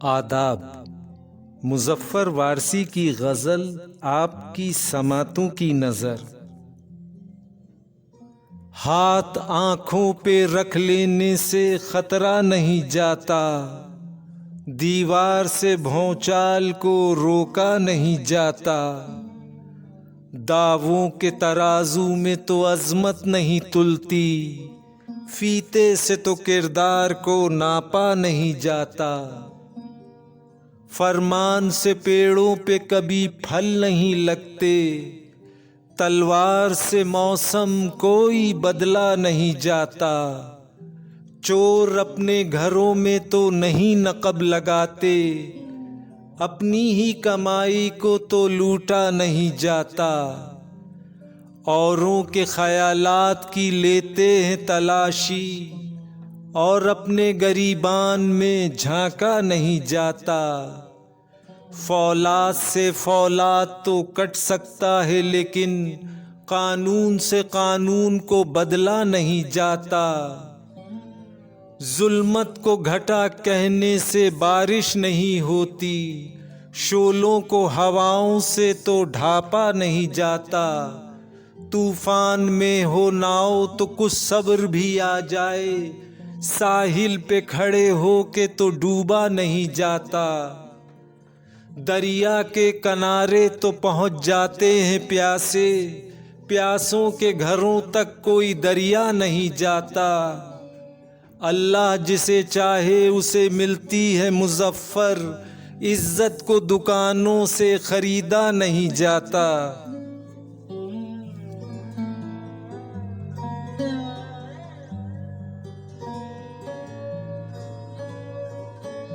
आदाब। मुज़फ़्फ़र वारसी की गज़ल आपकी समातों की नज़र। हाथ आँखों पे रख लेने से खतरा नहीं जाता, दीवार से भौचाल को रोका नहीं जाता। दावों के तराजू में तो अज़मत नहीं तुलती, फीते से तो किरदार को नापा नहीं जाता। फरमान से पेड़ों पे कभी फल नहीं लगते, तलवार से मौसम कोई बदला नहीं जाता। चोर अपने घरों में तो नहीं नक़ब लगाते, अपनी ही कमाई को तो लूटा नहीं जाता। औरों के ख़यालात की लेते हैं तलाशी, और अपने गरीबान में झांका नहीं जाता। फौलाद से फौलाद तो कट सकता है, लेकिन कानून से कानून को बदला नहीं जाता। जुल्मत को घटा कहने से बारिश नहीं होती, शोलों को हवाओं से तो ढापा नहीं जाता। तूफान में हो नाव तो कुछ सब्र भी आ जाए, साहिल पे खड़े हो के तो डूबा नहीं जाता। दरिया के किनारे तो पहुँच जाते हैं प्यासे, प्यासों के घरों तक कोई दरिया नहीं जाता। अल्लाह जिसे चाहे उसे मिलती है मुज़फ़्फ़र, इज़्ज़त को दुकानों से ख़रीदा नहीं जाता।